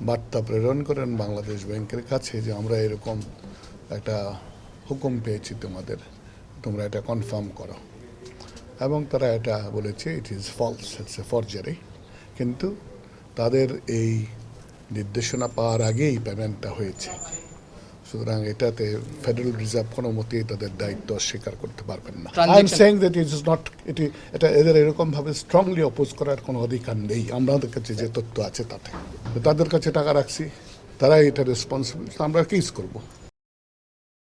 বার্তা প্রেরণ করেন বাংলাদেশ ব্যাংকের কাছে যে আমরা এরকম একটা হুকুম পেয়েছি তোমরা এটা কনফার্ম করো, এবং তারা এটা বলেছে it is false, it's a forgery. কিন্তু তাদের এই নির্দেশনা পাওয়ার আগেই পেমেন্টটা হয়েছে, সুতরাং এটাতে ফেডারেল রিজার্ভ কোনো মতেই তাদের দায়িত্ব অস্বীকার করতে পারবেন না। I am saying that it is not, এটা এদের এরকমভাবে স্ট্রংলি অপোজ করার কোনো অধিকার নেই আমাদের কাছে যে তথ্য আছে তাতে। তাদের কাছে টাকা রাখছি, তারাই এটা রেসপন্সিবল, আমরা কেস করবো।